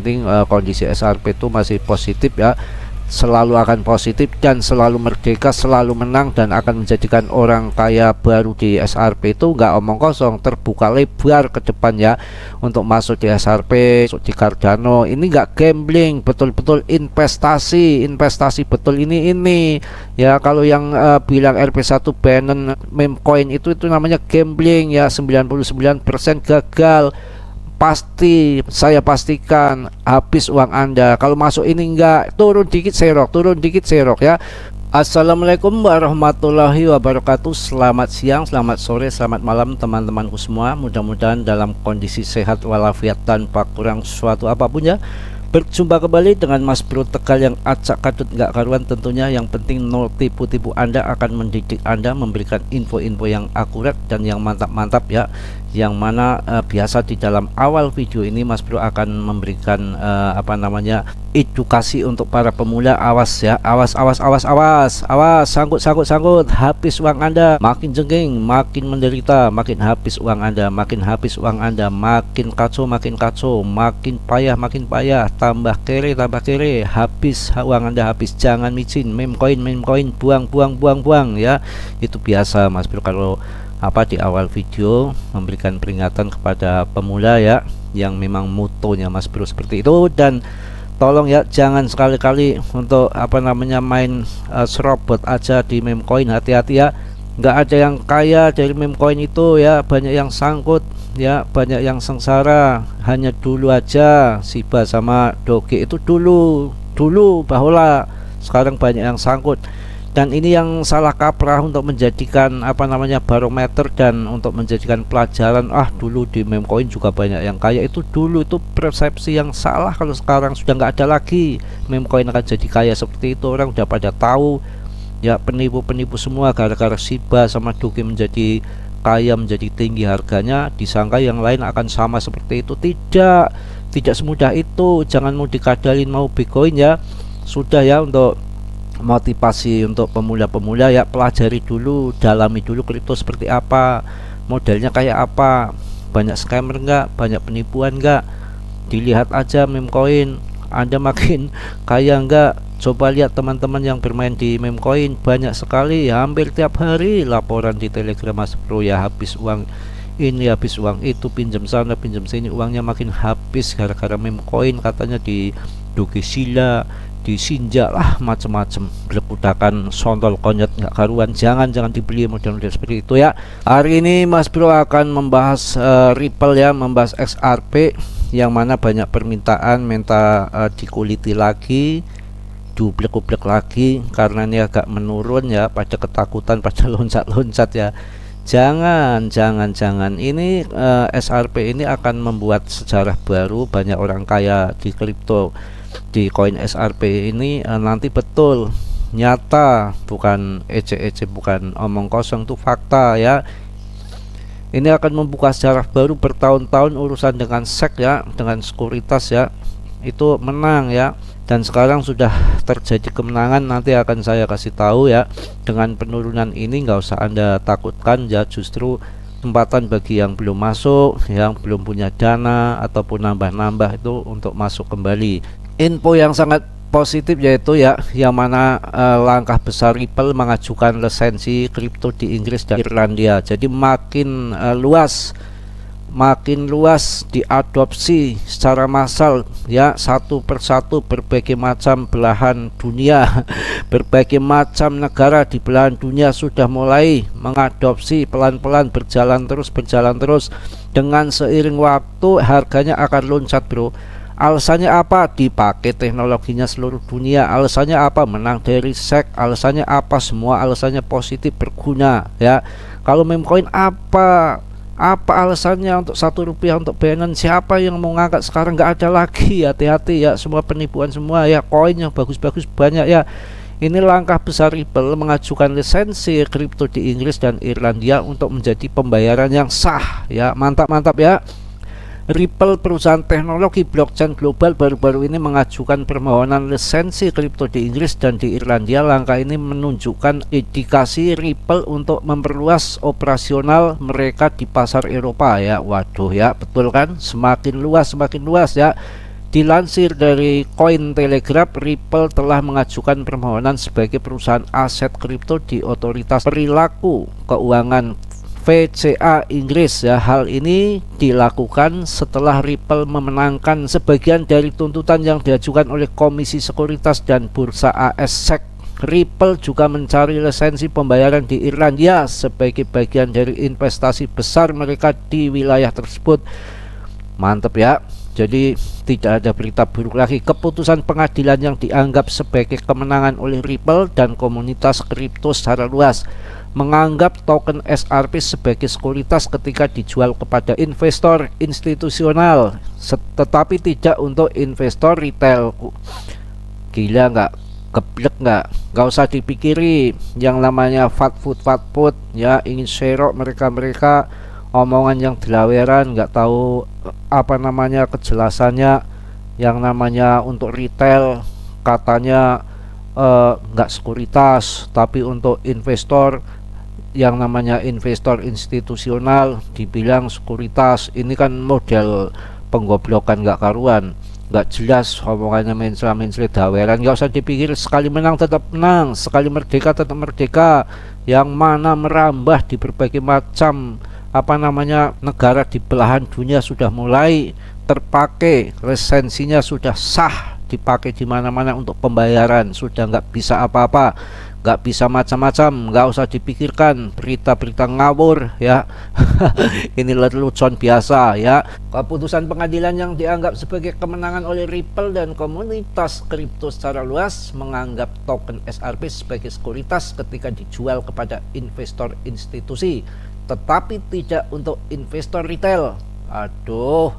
penting kondisi SRP itu masih positif ya, selalu akan positif dan selalu merdeka, selalu menang, dan akan menjadikan orang kaya baru di SRP itu nggak omong kosong, terbuka lebar ke depan ya untuk masuk di SRP, masuk di Cardano. Ini nggak gambling, betul-betul investasi betul ini ya. Kalau yang bilang RP1 Binance meme coin itu namanya gambling ya, 99% gagal. Pasti, saya pastikan habis uang Anda. Kalau masuk ini enggak, turun dikit serok ya. Assalamualaikum warahmatullahi wabarakatuh. Selamat siang, selamat sore, selamat malam teman-temanku semua. Mudah-mudahan dalam kondisi sehat walafiat tanpa kurang suatu apapun ya. Berjumpa kembali dengan Mas Bro Tegal yang acak kadut nggak karuan tentunya. Yang penting no tipu-tipu Anda, akan mendidik Anda, memberikan info-info yang akurat dan yang mantap-mantap ya. Yang mana biasa di dalam awal video ini Mas Bro akan memberikan edukasi untuk para pemula. Awas ya, awas, sangkut, habis uang Anda, makin jengking, makin menderita, makin habis uang Anda, makin kacau, makin payah, tambah kere, habis uang Anda, habis. Jangan micin, meme coin, buang ya. Itu biasa Mas Bro kalau di awal video memberikan peringatan kepada pemula ya, yang memang motonya Mas Bro seperti itu. Dan tolong ya, jangan sekali-kali untuk main serobot aja di meme coin. Hati-hati ya, nggak ada yang kaya dari meme coin itu ya, banyak yang sangkut ya, banyak yang sengsara. Hanya dulu aja Shiba sama Doge itu dulu bahula, sekarang banyak yang sangkut. Dan ini yang salah kaprah untuk menjadikan barometer dan untuk menjadikan pelajaran. Dulu di meme coin juga banyak yang kaya, itu dulu, itu persepsi yang salah. Kalau sekarang sudah nggak ada lagi meme coin akan jadi kaya seperti itu, orang udah pada tahu ya. Penipu semua gara-gara Shiba sama Doge menjadi kaya, menjadi tinggi harganya, disangka yang lain akan sama seperti itu. Tidak semudah itu. Jangan mau dikadalin mau Bitcoin ya. Sudah ya, untuk motivasi untuk pemula ya, pelajari dulu, dalami dulu kripto seperti apa, modelnya kayak apa, banyak scammer enggak, banyak penipuan enggak. Dilihat aja meme coin Anda makin kaya enggak. Coba lihat teman-teman yang bermain di meme coin, banyak sekali ya, hampir tiap hari laporan di Telegram Mas Bro ya, habis uang ini, habis uang itu, pinjam sana pinjam sini, uangnya makin habis gara-gara meme coin. Katanya di Doge Sila, di Sinja lah, macam-macam, belepudakan, sontol konyet nggak karuan. Jangan dibeli model-model seperti itu ya. Hari ini Mas Bro akan membahas Ripple ya, membahas XRP, yang mana banyak permintaan minta dikuliti lagi, dublek lagi, karena ini agak menurun ya, pada ketakutan, pada loncat-loncat ya. Jangan ini SRP ini akan membuat sejarah baru. Banyak orang kaya di kripto, di koin SRP ini nanti betul nyata, bukan ece-ece, bukan omong kosong, itu fakta ya. Ini akan membuka sejarah baru. Bertahun-tahun urusan dengan SEC ya, dengan sekuritas ya, itu menang ya, dan sekarang sudah terjadi kemenangan. Nanti akan saya kasih tahu ya. Dengan penurunan ini nggak usah Anda takutkan ya, justru kesempatan bagi yang belum masuk, yang belum punya dana ataupun nambah-nambah itu untuk masuk kembali. Info yang sangat positif yaitu ya, yang mana langkah besar Ripple mengajukan lisensi kripto di Inggris dan Irlandia. Jadi makin luas diadopsi secara massal ya, satu persatu berbagai macam belahan dunia berbagai macam negara di belahan dunia sudah mulai mengadopsi pelan-pelan, berjalan terus. Dengan seiring waktu harganya akan loncat bro. Alasannya apa? Dipakai teknologinya seluruh dunia. Alasannya apa? Menang dari SEC. Alasannya apa? Semua alasannya positif, berguna ya. Kalau meme coin apa alasannya untuk Rp1 untuk Binance? Siapa yang mau ngangkat sekarang? Nggak ada lagi. Hati-hati ya, semua penipuan semua ya. Koin yang bagus-bagus banyak ya. Ini langkah besar Ripple mengajukan lisensi kripto di Inggris dan Irlandia untuk menjadi pembayaran yang sah ya. Mantap ya. Ripple, perusahaan teknologi blockchain global, baru-baru ini mengajukan permohonan lisensi kripto di Inggris dan di Irlandia. Langkah ini menunjukkan indikasi Ripple untuk memperluas operasional mereka di pasar Eropa ya. Waduh ya, betul kan? Semakin luas ya. Dilansir dari Cointelegraph, Ripple telah mengajukan permohonan sebagai perusahaan aset kripto di Otoritas Perilaku Keuangan VCA Inggris ya. Hal ini dilakukan setelah Ripple memenangkan sebagian dari tuntutan yang diajukan oleh Komisi Sekuritas dan Bursa AS SEC. Ripple juga mencari lisensi pembayaran di Irlandia sebagai bagian dari investasi besar mereka di wilayah tersebut. Mantap ya. Jadi tidak ada berita buruk lagi. Keputusan pengadilan yang dianggap sebagai kemenangan oleh Ripple dan komunitas kripto secara luas menganggap token SRP sebagai sekuritas ketika dijual kepada investor institusional, tetapi tidak untuk investor retail. Gila nggak? Geblek nggak usah dipikiri yang namanya fat food ya, ingin share mereka omongan yang dilaweran, nggak tahu apa namanya kejelasannya. Yang namanya untuk retail katanya nggak sekuritas, tapi untuk investor yang namanya investor institusional dibilang sekuritas. Ini kan model penggoblokan nggak karuan, nggak jelas omongannya, mencela daweran. Nggak usah dipikir, sekali menang tetap menang, sekali merdeka tetap merdeka. Yang mana merambah di berbagai macam apa namanya negara di belahan dunia sudah mulai terpakai, lisensinya sudah sah, dipakai di mana-mana untuk pembayaran, sudah nggak bisa apa-apa, nggak bisa macam-macam, nggak usah dipikirkan berita-berita ngawur ya. Ini lelucon biasa ya. Keputusan pengadilan yang dianggap sebagai kemenangan oleh Ripple dan komunitas kripto secara luas menganggap token SRP sebagai sekuritas ketika dijual kepada investor institusi, tetapi tidak untuk investor retail. Aduh,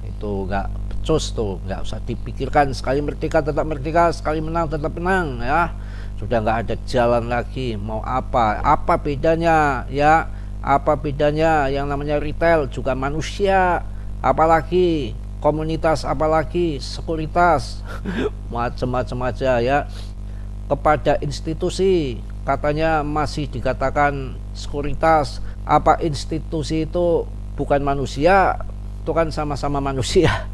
itu nggak becus tuh, nggak usah dipikirkan. Sekali merdeka tetap merdeka, sekali menang tetap menang ya. Sudah nggak ada jalan lagi. Mau apa bedanya ya? Apa bedanya? Yang namanya retail juga manusia, apalagi komunitas, apalagi sekuritas. Macam-macam aja ya. Kepada institusi katanya masih dikatakan sekuritas. Apa institusi itu bukan manusia? Itu kan sama-sama manusia.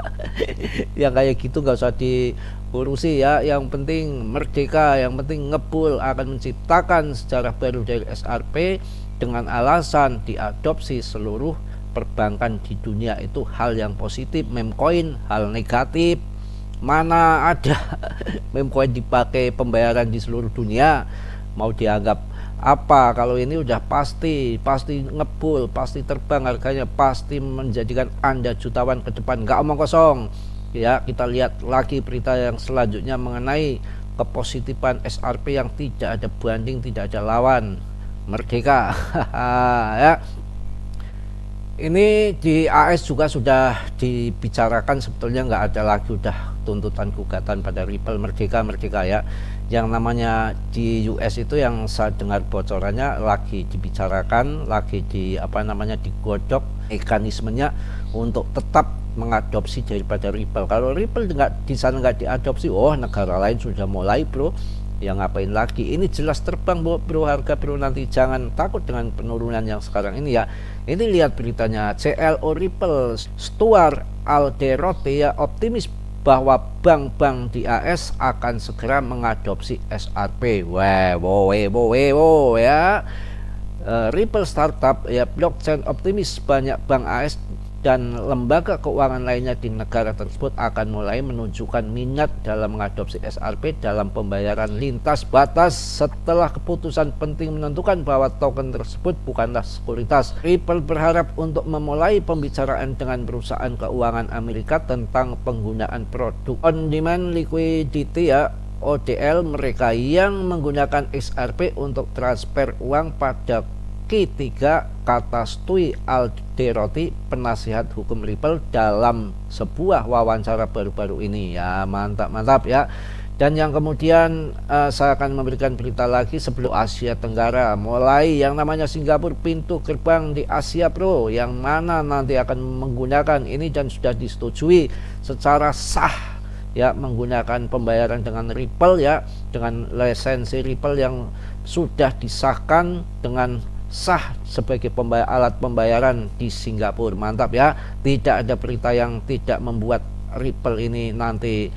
Yang kayak gitu nggak usah diurusi ya. Yang penting merdeka, yang penting ngebul akan menciptakan sejarah baru dari SRP dengan alasan diadopsi seluruh perbankan di dunia. Itu hal yang positif. Memecoin hal negatif. Mana ada memecoin dipakai pembayaran di seluruh dunia? Mau dianggap apa? Kalau ini udah pasti ngebul, pasti terbang harganya, pasti menjadikan Anda jutawan ke depan, nggak omong kosong ya. Kita lihat lagi berita yang selanjutnya mengenai kepositifan SRP yang tidak ada banding, tidak ada lawan. Merdeka. Ya. Ini di AS juga sudah dibicarakan, sebetulnya nggak ada lagi udah tuntutan gugatan pada Ripple. Merdeka ya. Yang namanya di US itu yang saya dengar bocorannya lagi dibicarakan, lagi digodok mekanismenya untuk tetap mengadopsi daripada Ripple. Kalau Ripple di sana nggak diadopsi, negara lain sudah mulai bro. Yang ngapain lagi? Ini jelas terbang bro harga bro. Nanti jangan takut dengan penurunan yang sekarang ini ya. Ini lihat beritanya, CLO Ripple Stuart Alderoty ya optimis bahwa bank-bank di AS akan segera mengadopsi SRP. Ya. Ripple Startup ya blockchain optimis banyak bank AS dan lembaga keuangan lainnya di negara tersebut akan mulai menunjukkan minat dalam mengadopsi SRP dalam pembayaran lintas batas setelah keputusan penting menentukan bahwa token tersebut bukanlah sekuritas. Ripple berharap untuk memulai pembicaraan dengan perusahaan keuangan Amerika tentang penggunaan produk on-demand liquidity ya ODL mereka yang menggunakan XRP untuk transfer uang pada Q3, kata Stu Alderoty, penasihat hukum Ripple dalam sebuah wawancara baru-baru ini ya. Mantap ya. Dan yang kemudian saya akan memberikan berita lagi sebelum Asia Tenggara, mulai yang namanya Singapura, pintu gerbang di Asia bro, yang mana nanti akan menggunakan ini dan sudah disetujui secara sah ya, menggunakan pembayaran dengan Ripple ya, dengan lisensi Ripple yang sudah disahkan dengan sah sebagai alat pembayaran di Singapura. Mantap ya. Tidak ada berita yang tidak membuat Ripple ini nanti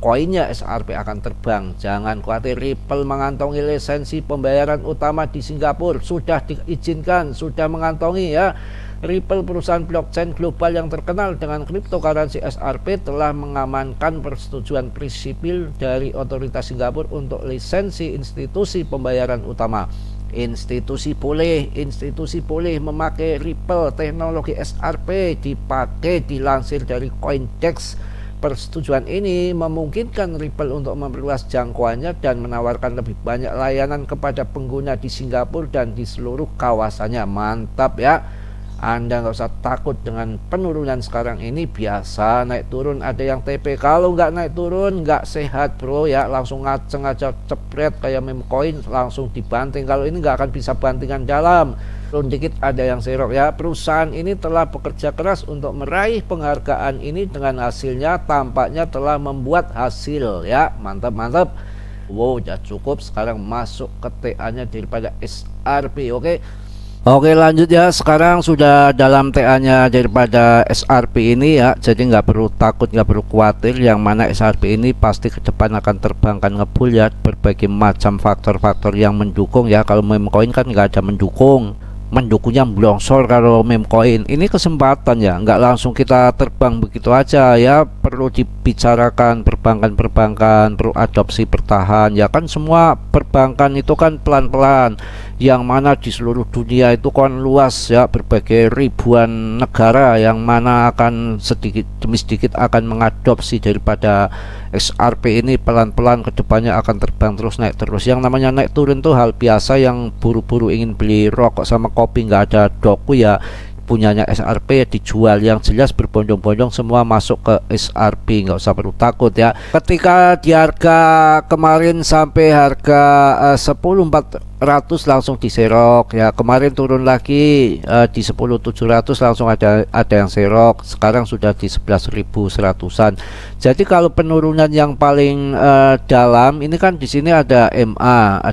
koinnya SRP akan terbang. Jangan khawatir, Ripple mengantongi lisensi pembayaran utama di Singapura, sudah diizinkan, sudah mengantongi ya. Ripple, perusahaan blockchain global yang terkenal dengan cryptocurrency SRP, telah mengamankan persetujuan prinsipil dari otoritas Singapura untuk lisensi institusi pembayaran utama. Institusi boleh memakai Ripple, teknologi SRP dipakai, dilansir dari Coindex. Persetujuan ini memungkinkan Ripple untuk memperluas jangkauannya dan menawarkan lebih banyak layanan kepada pengguna di Singapura dan di seluruh kawasannya. Mantap ya. Anda nggak usah takut dengan penurunan sekarang ini, biasa naik turun, ada yang TP. Kalau nggak naik turun nggak sehat bro ya, langsung ngaceng aja, cepret kayak meme coin, langsung dibanting. Kalau ini nggak akan bisa bantingan dalam, turun dikit ada yang serok ya. Perusahaan ini telah bekerja keras untuk meraih penghargaan ini, dengan hasilnya tampaknya telah membuat hasil ya. Mantap. Wow, udah cukup, sekarang masuk ke TA nya daripada SRP. Oke, lanjut ya. Sekarang sudah dalam TA-nya daripada SRP ini ya, jadi nggak perlu takut, nggak perlu khawatir. Yang mana SRP ini pasti ke depan akan terbangkan ngebul ya, berbagai macam faktor-faktor yang mendukung ya. Kalau meme coin kan nggak ada mendukungnya blongsor. Kalau meme coin ini kesempatan ya, nggak langsung kita terbang begitu aja ya, perlu dibicarakan. Perbankan perlu adopsi bertahan ya kan. Semua perbankan itu kan pelan-pelan, yang mana di seluruh dunia itu kan luas ya, berbagai ribuan negara, yang mana akan sedikit demi sedikit akan mengadopsi daripada XRP ini. Pelan-pelan kedepannya akan terbang terus, naik terus. Yang namanya naik turun tuh hal biasa. Yang buru-buru ingin beli rokok sama kopi nggak ada doku ya, punyanya SRP ya dijual. Yang jelas berbondong-bondong semua masuk ke SRP, nggak usah perlu takut ya. Ketika di harga kemarin sampai harga 10.400 langsung diserok ya, kemarin turun lagi di 10.700 langsung ada yang serok. Sekarang sudah di 11.100-an. Jadi kalau penurunan yang paling dalam ini kan di sini ada MA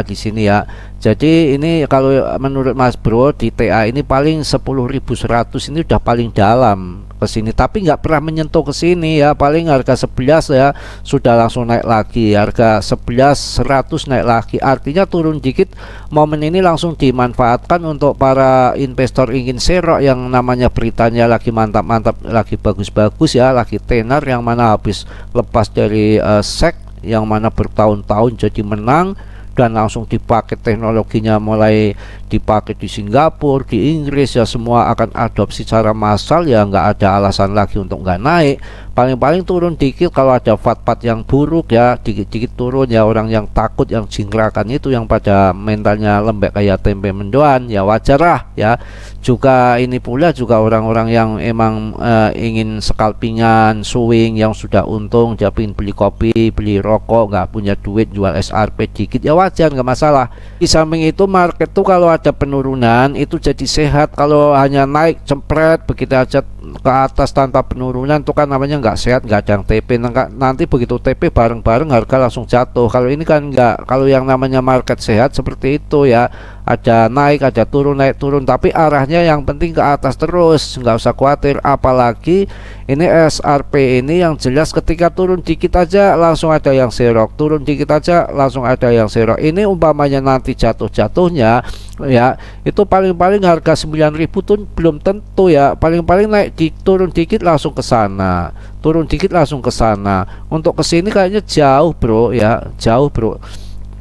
di sini ya. Jadi ini kalau menurut Mas Bro di TA ini paling 10.100 ini udah paling dalam ke sini, tapi nggak pernah menyentuh ke sini ya. Paling harga 11 ya sudah langsung naik lagi, harga 11.100 naik lagi. Artinya turun dikit, momen ini langsung dimanfaatkan untuk para investor ingin serok, yang namanya beritanya lagi mantap-mantap, lagi bagus-bagus ya, lagi tenar, yang mana habis lepas dari SEC yang mana bertahun-tahun jadi menang, dan langsung dipakai teknologinya, mulai dipakai di Singapura, di Inggris ya, semua akan adopsi secara massal ya, nggak ada alasan lagi untuk nggak naik. Paling-paling turun dikit kalau ada fat-fat yang buruk ya, dikit-dikit turun ya. Orang yang takut, yang jingkrakan itu, yang pada mentalnya lembek kayak tempe mendoan ya, wajar lah ya. Juga ini pula juga orang-orang yang emang ingin scalpingan, swing, yang sudah untung dia ingin beli kopi, beli rokok, nggak punya duit, jual SRP dikit ya, wajar, nggak masalah. Di samping itu market tuh kalau ada penurunan itu jadi sehat. Kalau hanya naik cempret begitu aja ke atas tanpa penurunan tuh kan namanya nggak sehat, nggak ada yang TP. Nanti begitu TP bareng-bareng harga langsung jatuh. Kalau ini kan nggak. Kalau yang namanya market sehat seperti itu ya, ada naik, ada turun, naik turun, tapi arahnya yang penting ke atas terus, nggak usah khawatir. Apalagi ini SRP ini yang jelas ketika turun dikit aja langsung ada yang serok, turun dikit aja langsung ada yang serok. Ini umpamanya nanti jatuh-jatuhnya ya, itu paling-paling harga 9.000 tuh belum tentu ya. Paling-paling naik turun dikit langsung ke sana, turun dikit langsung ke sana. Untuk kesini kayaknya jauh bro ya, jauh bro.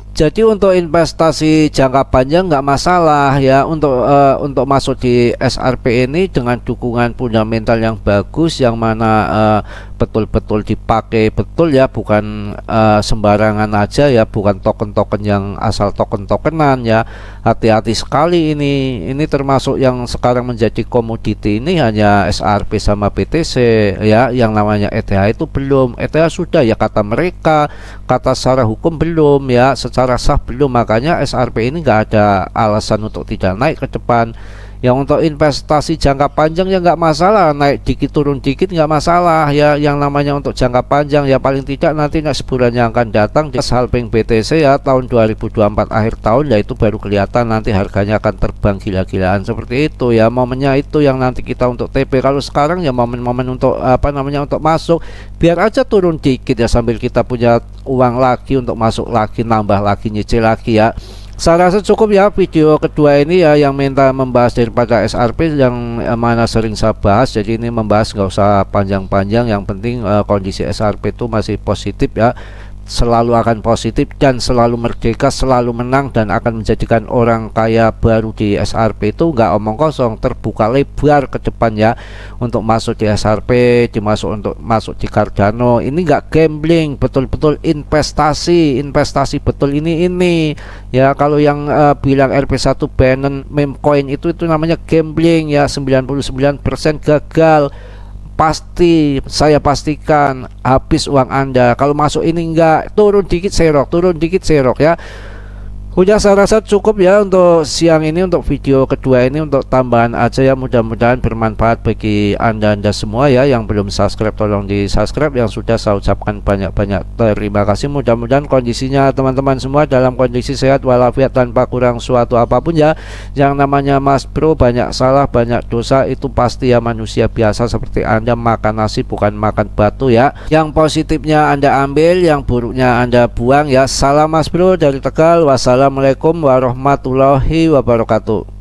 Jadi untuk investasi jangka panjang nggak masalah ya, untuk masuk di SRP ini dengan dukungan fundamental yang bagus, yang mana betul-betul dipakai betul ya, bukan sembarangan aja ya, bukan token-token yang asal token-tokenan ya. Hati-hati sekali ini termasuk yang sekarang menjadi komoditi ini hanya SRP sama BTC ya. Yang namanya ETH itu belum. ETH sudah ya kata mereka, kata secara hukum belum ya, secara sah belum. Makanya SRP ini nggak ada alasan untuk tidak naik ke depan. Yang untuk investasi jangka panjang ya nggak masalah, naik dikit turun dikit nggak masalah ya. Yang namanya untuk jangka panjang ya paling tidak nanti sebulan yang akan datang di halving BTC ya tahun 2024 akhir tahun, ya itu baru kelihatan nanti harganya akan terbang gila-gilaan seperti itu ya. Momennya itu yang nanti kita untuk TP. Kalau sekarang ya momen-momen untuk apa namanya untuk masuk, biar aja turun dikit ya sambil kita punya uang lagi untuk masuk lagi, nambah lagi, nyicil lagi ya. Saya rasa cukup ya video kedua ini ya, yang minta membahas daripada SRP yang mana sering saya bahas. Jadi ini membahas nggak usah panjang-panjang, yang penting kondisi SRP itu masih positif ya, selalu akan positif dan selalu merdeka, selalu menang, dan akan menjadikan orang kaya baru di SRP itu nggak omong kosong, terbuka lebar ke depan ya untuk masuk di SRP, untuk masuk di Cardano. Ini nggak gambling, betul-betul investasi betul ini ya. Kalau yang bilang RP1 Binance meme coin itu namanya gambling ya, 99% gagal. Pasti, saya pastikan habis uang Anda. Kalau masuk ini enggak, turun dikit serok ya. Udah, saya rasa cukup ya untuk siang ini, untuk video kedua ini, untuk tambahan aja ya. Mudah-mudahan bermanfaat bagi anda semua ya. Yang belum subscribe tolong di subscribe, yang sudah saya ucapkan banyak-banyak terima kasih. Mudah-mudahan kondisinya teman-teman semua dalam kondisi sehat walafiat tanpa kurang suatu apapun ya. Yang namanya Mas Bro banyak salah banyak dosa itu pasti ya, manusia biasa seperti Anda, makan nasi bukan makan batu ya. Yang positifnya Anda ambil, yang buruknya Anda buang ya. Salam Mas Bro dari Tegal. Wassalamualaikum warahmatullahi wabarakatuh.